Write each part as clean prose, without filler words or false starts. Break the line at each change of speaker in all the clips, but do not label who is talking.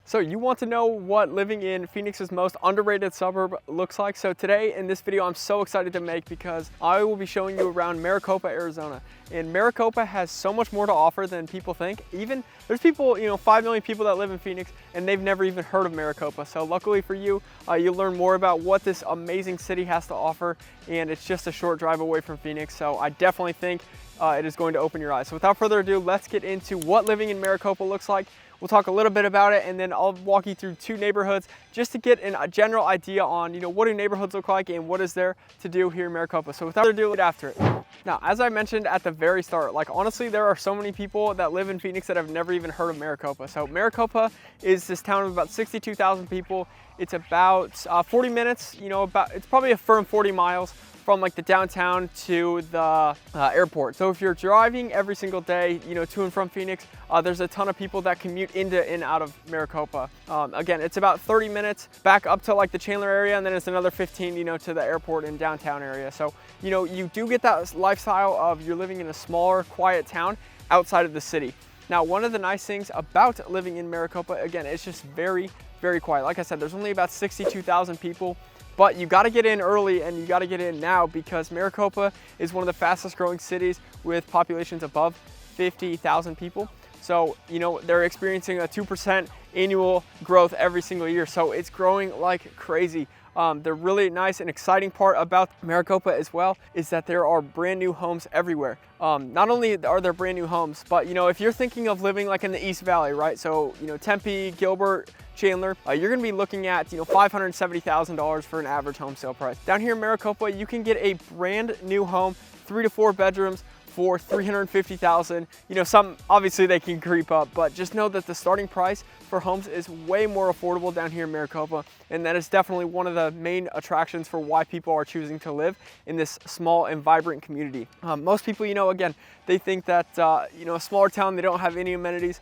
So you want to know what living in Phoenix's most underrated suburb looks like? So today in this video I'm so excited to make because I will be showing you around Maricopa, Arizona. And Maricopa has so much more to offer than people think. Even there's people, 5 million people that live in Phoenix and they've never even heard of Maricopa. So luckily for you, you'll learn more about what this amazing city has to offer, and it's just a short drive away from Phoenix. So I definitely think it is going to open your eyes. So without further ado, let's get into what living in Maricopa looks like. We'll talk a little bit about it, and then I'll walk you through 2 neighborhoods just to get a general idea on, what do neighborhoods look like and what is there to do here in Maricopa. So without further ado, get after it. Now, as I mentioned at the very start, honestly, there are so many people that live in Phoenix that have never even heard of Maricopa. So Maricopa is this town of about 62,000 people. It's about 40 minutes, it's probably a firm 40 miles from the downtown to the airport. So if you're driving every single day, to and from Phoenix, there's a ton of people that commute into and out of Maricopa. Again, it's about 30 minutes back up to the Chandler area, and then it's another 15, to the airport and downtown area. So, you do get that lifestyle of you're living in a smaller, quiet town outside of the city. Now, one of the nice things about living in Maricopa, again, it's just very, very quiet. Like I said, there's only about 62,000 people. But you got to get in early, and you got to get in now, because Maricopa is one of the fastest growing cities with populations above 50,000 people. So, they're experiencing a 2% annual growth every single year. So it's growing like crazy. The really nice and exciting part about Maricopa as well is that there are brand new homes everywhere. Not only are there brand new homes, but if you're thinking of living in the East Valley, right? So, Tempe, Gilbert, Chandler, you're gonna be looking at $570,000 for an average home sale price. Down here in Maricopa, you can get a brand new home, 3 to 4 bedrooms, for $350,000. Some obviously they can creep up, but just know that the starting price for homes is way more affordable down here in Maricopa, and that is definitely one of the main attractions for why people are choosing to live in this small and vibrant community. Most people, again, they think that a smaller town, they don't have any amenities.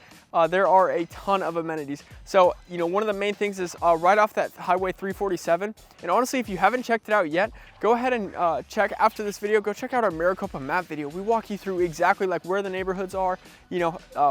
There are a ton of amenities. So, one of the main things is right off that Highway 347. And honestly, if you haven't checked it out yet, go ahead and check after this video, go check out our Maricopa map video. We walk you through exactly where the neighborhoods are,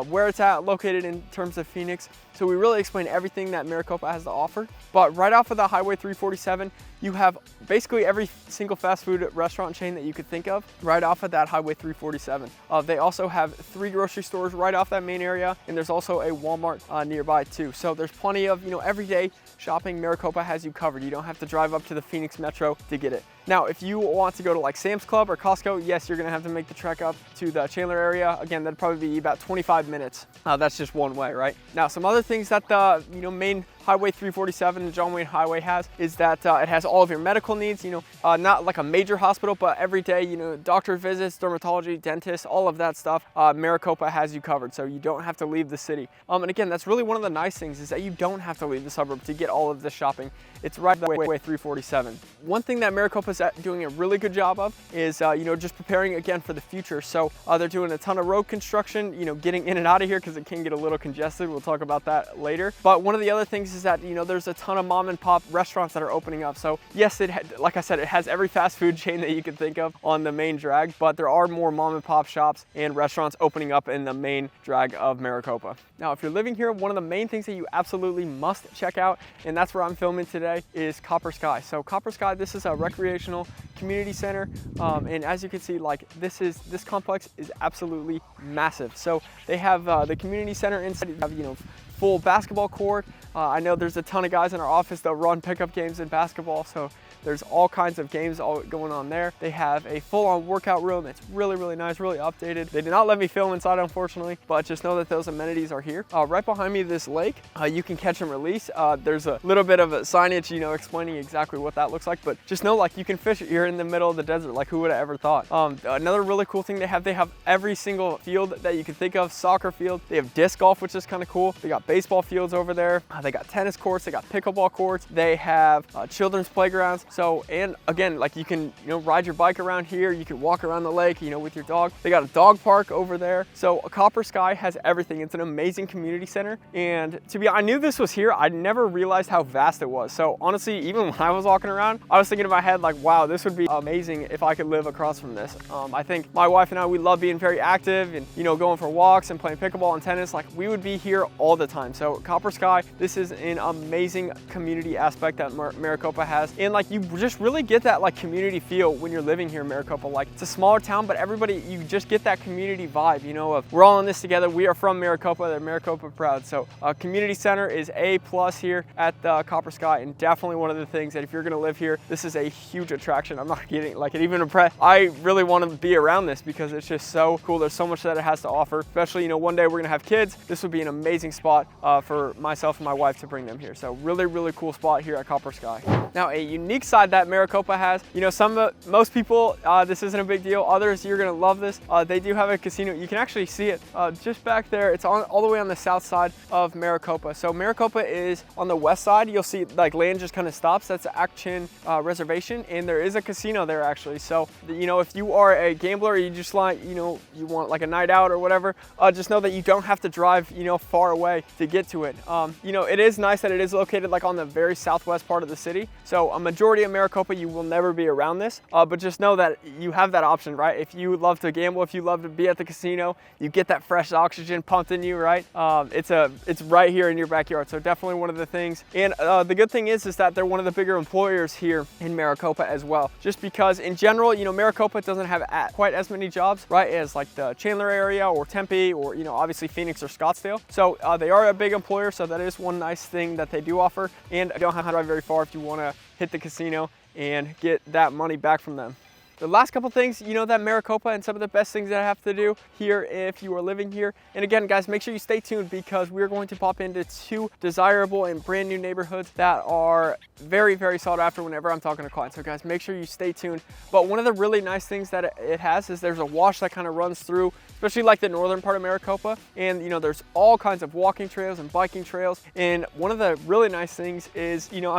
where it's located in terms of Phoenix. So we really explain everything that Maricopa has to offer. But right off of the Highway 347, you have basically every single fast food restaurant chain that you could think of right off of that Highway 347. They also have 3 grocery stores right off that main area, and there's also a Walmart nearby too. So there's plenty of, everyday shopping. Maricopa has you covered. You don't have to drive up to the Phoenix Metro to get it. Now, if you want to go to Sam's Club or Costco, yes, you're gonna have to make the trek up to the Chandler area. Again, that'd probably be about 25 minutes. That's just one way, right? Now, some other things that the main Highway 347, the John Wayne Highway has, is that it has all of your medical needs, not like a major hospital, but every day, doctor visits, dermatology, dentists, all of that stuff, Maricopa has you covered, so you don't have to leave the city. And again, that's really one of the nice things, is that you don't have to leave the suburb to get all of this shopping. It's right the way 347. One thing that Maricopa is doing a really good job of is, just preparing again for the future. So they're doing a ton of road construction, getting in and out of here because it can get a little congested. We'll talk about that later. But one of the other things is that, there's a ton of mom and pop restaurants that are opening up. So yes, like I said, it has every fast food chain that you can think of on the main drag, but there are more mom and pop shops and restaurants opening up in the main drag of Maricopa. Now, if you're living here, one of the main things that you absolutely must check out, and that's where I'm filming today, is Copper Sky. So Copper Sky, this is a recreational community center, and as you can see, this complex is absolutely massive. So they have the community center inside. You have full basketball court. I know there's a ton of guys in our office that run pickup games in basketball, so there's all kinds of games all going on there. They have a full-on workout room. It's really, really nice, really updated. They did not let me film inside, unfortunately, but just know that those amenities are here. Right behind me, this lake, you can catch and release. There's a little bit of a signage, explaining exactly what that looks like, but just know, you can fish it. You're in the middle of the desert. Who would have ever thought? Another really cool thing they have every single field that you can think of. Soccer field. They have disc golf, which is kind of cool. They got baseball fields over there. They got tennis courts. They got pickleball courts. They have children's playgrounds. So, and again, you can, ride your bike around here. You can walk around the lake, with your dog. They got a dog park over there. So Copper Sky has everything. It's an amazing community center. And I knew this was here. I never realized how vast it was. So honestly, even when I was walking around, I was thinking in my head, wow, this would be amazing if I could live across from this. I think my wife and I, we love being very active and, going for walks and playing pickleball and tennis. We would be here all the time. time. So Copper Sky, this is an amazing community aspect that Maricopa has, and like you just really get that like community feel when you're living here in Maricopa. Like it's a smaller town, but everybody, you just get that community vibe, you know, of we're all in this together. We are from Maricopa, they're Maricopa proud. So community center is A+ here at the Copper Sky, and definitely one of the things that if you're gonna live here, this is a huge attraction. I'm not kidding, like it even impressed. I really want to be around this because it's just so cool. There's so much that it has to offer, especially, you know, one day we're gonna have kids. This would be an amazing spot for myself and my wife to bring them here. So really cool spot here at Copper Sky. Now a unique side that Maricopa has, you know, most people, this isn't a big deal. Others, you're gonna love this. They do have a casino. You can actually see it just back there. It's all the way on the south side of Maricopa. So Maricopa is on the west side. You'll see like land just kind of stops. That's the Action Reservation, and there is a casino there actually. So, you know, if you are a gambler, or you just like, you know, you want like a night out or whatever, just know that you don't have to drive, you know, far away to get to it. You know, it is nice that it is located like on the very southwest part of the city. So a majority of Maricopa, you will never be around this, but just know that you have that option, right? If you love to gamble, if you love to be at the casino, you get that fresh oxygen pumped in you, right? It's right here in your backyard. So definitely one of the things. And the good thing is that they're one of the bigger employers here in Maricopa as well. Just because in general, you know, Maricopa doesn't have quite as many jobs, right, as like the Chandler area or Tempe or, you know, obviously Phoenix or Scottsdale. So they are a big employer. So that is one nice thing that they do offer. And you don't have to drive very far if you want to hit the casino and get that money back from them. The last couple things, you know, that Maricopa and some of the best things that I have to do here if you are living here. And again, guys, make sure you stay tuned because we're going to pop into 2 desirable and brand new neighborhoods that are very sought after whenever I'm talking to clients. So guys, make sure you stay tuned. But one of the really nice things that it has is there's a wash that kind of runs through, especially like the northern part of Maricopa. And, you know, there's all kinds of walking trails and biking trails. And one of the really nice things is, you know,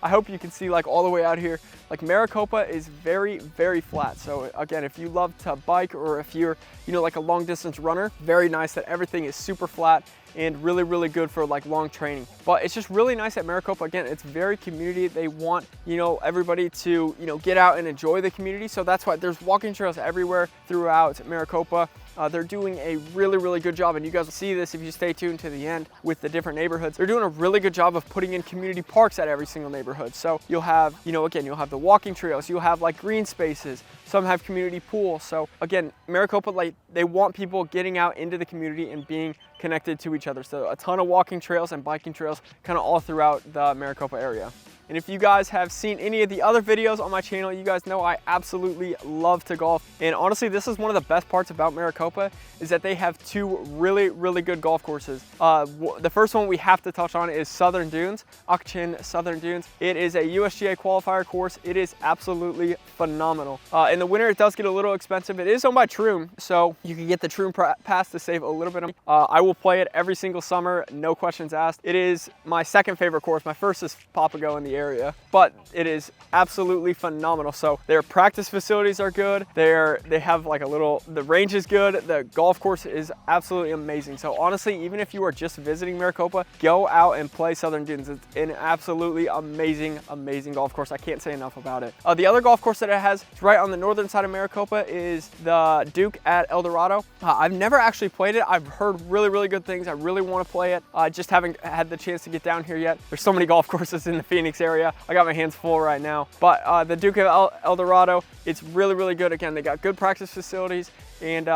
I hope you can see like all the way out here, like Maricopa is very flat. So again, if you love to bike or if you're, you know, like a long distance runner, very nice that everything is super flat and really good for like long training. But it's just really nice at Maricopa. Again, it's very community. They want, you know, everybody to, you know, get out and enjoy the community. So that's why there's walking trails everywhere throughout Maricopa. They're doing a really good job, and you guys will see this if you stay tuned to the end with the different neighborhoods. They're doing a really good job of putting in community parks at every single neighborhood. So you'll have, you know, again, you'll have the walking trails, you'll have like green spaces, some have community pools. So again, Maricopa, like they want people getting out into the community and being connected to each other. So a ton of walking trails and biking trails kind of all throughout the Maricopa area. And if you guys have seen any of the other videos on my channel, you guys know I absolutely love to golf. And honestly, this is one of the best parts about Maricopa is that they have 2 really good golf courses. The first one we have to touch on is Southern Dunes, Action Southern Dunes. It is a USGA qualifier course. It is absolutely phenomenal. In the winter, it does get a little expensive. It is owned by Troom, so you can get the Troom Pass to save a little bit of money. I will play it every single summer, no questions asked. It is my second favorite course. My first is Papago in the area, but it is absolutely phenomenal. So their practice facilities are good. They have like the range is good. The golf course is absolutely amazing. So honestly, even if you are just visiting Maricopa, go out and play Southern Dunes. It's an absolutely amazing golf course. I can't say enough about it. The other golf course that it has, it's right on the northern side of Maricopa, is the Duke at El Dorado. I've never actually played it. I've heard really good things. I really want to play it. I just haven't had the chance to get down here yet. There's so many golf courses in the Phoenix area. I got my hands full right now. But the Duke of El Dorado, it's really good. Again, they got good practice facilities, and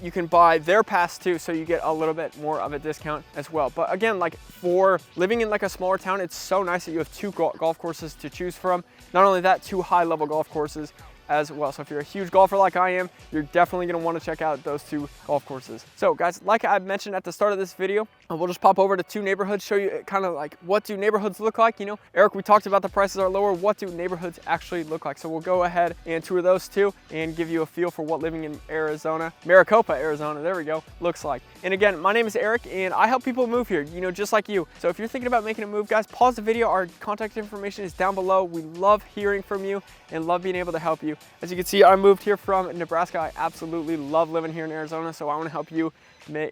you can buy their pass too, so you get a little bit more of a discount as well. But again, like for living in like a smaller town, it's so nice that you have 2 golf courses to choose from. Not only that, 2 high-level golf courses as well. So if you're a huge golfer like I am, you're definitely going to want to check out those 2 golf courses. So guys, like I mentioned at the start of this video, we'll just pop over to 2 neighborhoods, show you kind of like what do neighborhoods look like. You know, Eric, we talked about the prices are lower. What do neighborhoods actually look like? So we'll go ahead and tour those 2 and give you a feel for what living in Maricopa, Arizona, there we go, looks like. And again, my name is Eric and I help people move here, you know, just like you. So if you're thinking about making a move, guys, pause the video. Our contact information is down below. We love hearing from you and love being able to help you. As you can see, I moved here from Nebraska. I absolutely love living here in Arizona, so I want to help you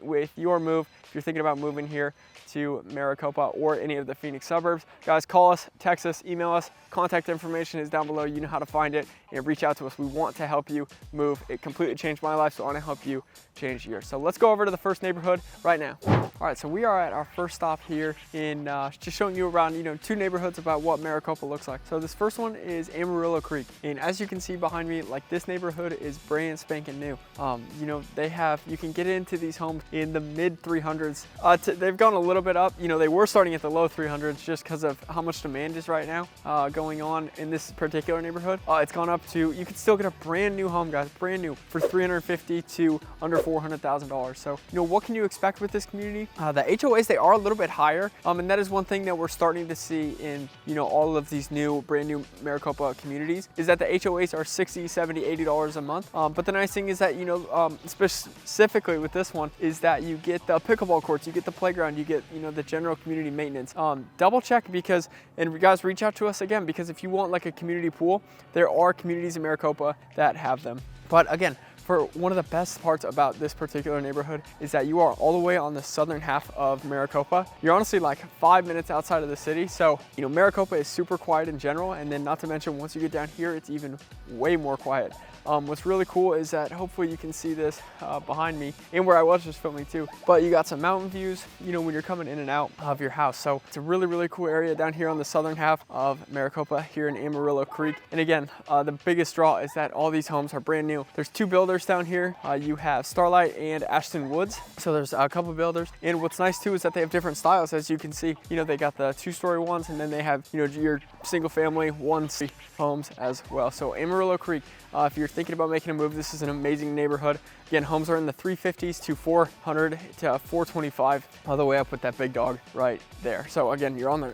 with your move if you're thinking about moving here to Maricopa or any of the Phoenix suburbs. Guys, call us, text us, email us. Contact information is down below. You know how to find it, and reach out to us. We want to help you move. It completely changed my life, so I want to help you change yours. So let's go over to the first neighborhood right now. All right, so we are at our first stop here in just showing you around, two neighborhoods about what Maricopa looks like. So this first one is Amarillo Creek, and as you can see behind me, like, this neighborhood is brand spanking new. You can get into these homes in the mid 300s. They've gone a little bit up. They were starting at the low 300s just because of how much demand is right now going on in this particular neighborhood. It's gone up to, you can still get a brand new home, guys, brand new, for $350,000 to under $400,000. So, what can you expect with this community? The HOAs, they are a little bit higher, and that is one thing that we're starting to see in, all of these brand new Maricopa communities, is that the HOAs are $60, $70, $80 a month. But the nice thing is that, specifically with this one, is that you get the pickleball courts, you get the playground, you get, the general community maintenance. Double check, and guys, reach out to us again, because if you want like a community pool, there are communities in Maricopa that have them. But again, for one of the best parts about this particular neighborhood is that you are all the way on the southern half of Maricopa. You're honestly like 5 minutes outside of the city. So, Maricopa is super quiet in general. And then not to mention, once you get down here, it's even way more quiet. What's really cool is that hopefully you can see this behind me and where I was just filming too, but you got some mountain views, when you're coming in and out of your house. So it's a really, really cool area down here on the southern half of Maricopa here in Amarillo Creek. And again, the biggest draw is that all these homes are brand new. There's two builders down here. You have Starlight and Ashton Woods. So there's a couple builders. And what's nice too is that they have different styles. As you can see, they got the 2-story ones, and then they have, your single family 1-story homes as well. So Amarillo Creek, if you're thinking about making a move, this is an amazing neighborhood. Again, homes are in the 350s to 400 to 425, all the way up with that big dog right there. So again, you're on the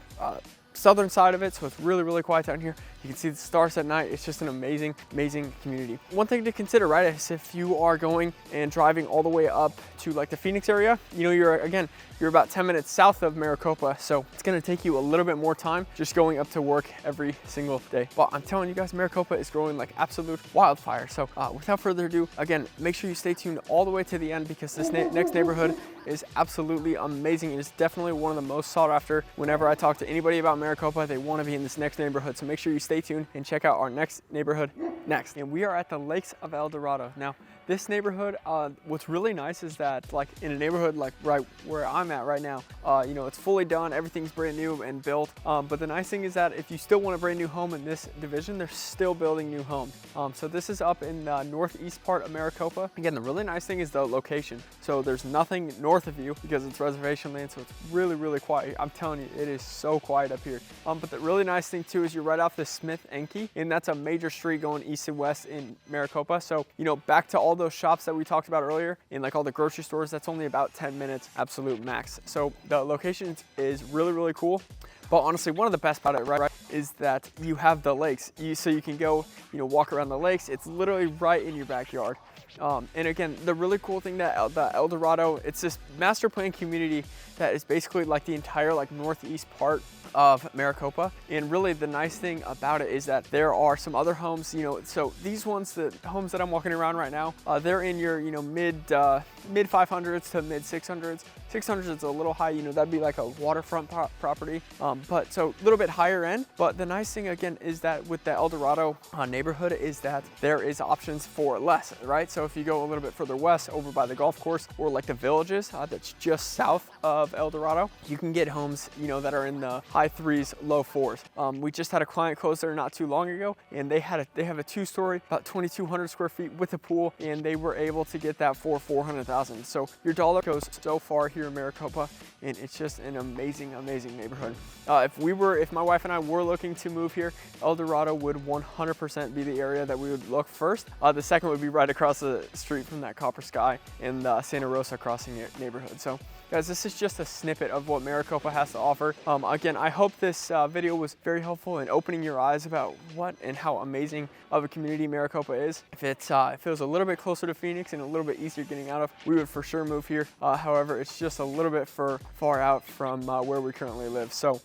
southern side of it, so it's really, really quiet down here. You can see the stars at night. It's just an amazing, amazing community. One thing to consider, right, is if you are going and driving all the way up to like the Phoenix area, you're about 10 minutes south of Maricopa, so it's gonna take you a little bit more time just going up to work every single day. But I'm telling you guys, Maricopa is growing like absolute wildfire. So without further ado, again, make sure you stay tuned all the way to the end, because this next neighborhood is absolutely amazing. It is definitely one of the most sought after. Whenever I talk to anybody about Maricopa, they want to be in this next neighborhood. So make sure you stay tuned and check out our next neighborhood next. And we are at the Lakes of El Dorado. Now, this neighborhood, what's really nice is that, like, in a neighborhood like right where I'm at right now, it's fully done, everything's brand new and built. But the nice thing is that if you still want a brand new home in this division, they're still building new homes. So this is up in the northeast part of Maricopa. Again, the really nice thing is the location. So there's nothing north of you because it's reservation land, so it's really, really quiet. I'm telling you, it is so quiet up here. But the really nice thing too is you're right off the Smith Enke, and that's a major street going east and west in Maricopa. So, back to all those shops that we talked about earlier, and like all the grocery stores, that's only about 10 minutes absolute max. So the location is really, really cool. But honestly, one of the best about it, right, is that you have the lakes. So you can go, walk around the lakes. It's literally right in your backyard. And again, the really cool thing that the El Dorado, it's this master plan community that is basically like the entire like northeast part of Maricopa. And really the nice thing about it is that there are some other homes, so these ones, the homes that I'm walking around right now, they're in your, mid 500s to mid 600s. 600s is a little high, that'd be like a waterfront property. But so a little bit higher end. But the nice thing again is that with the El Dorado neighborhood is that there is options for less, right? So if you go a little bit further west over by the golf course or like the villages that's just south of El Dorado, you can get homes, that are in the high 3s, low 4s. We just had a client close there not too long ago, and they have a 2-story, about 2,200 square feet with a pool, and they were able to get that for $400,000. So your dollar goes so far here in Maricopa, and it's just an amazing, amazing neighborhood. If my wife and I were looking to move here, El Dorado would 100% be the area that we would look first. The second would be right across the street from that Copper Sky in the Santa Rosa Crossing neighborhood. So guys, this is just a snippet of what Maricopa has to offer. Again, I hope this video was very helpful in opening your eyes about what and how amazing of a community Maricopa is. If it was a little bit closer to Phoenix and a little bit easier getting out of, we would for sure move here. However, it's just a little bit far out from where we currently live. So,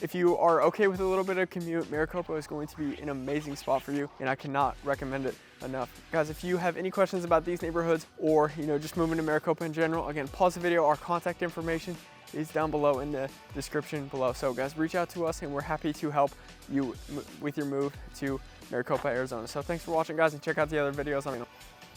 if you are okay with a little bit of commute, Maricopa is going to be an amazing spot for you, and I cannot recommend it enough. Guys, if you have any questions about these neighborhoods or, you know, just moving to Maricopa in general, again, pause the video. Our contact information is down below in the description below. So guys, reach out to us and we're happy to help you with your move to Maricopa, Arizona. So thanks for watching, guys, and check out the other videos on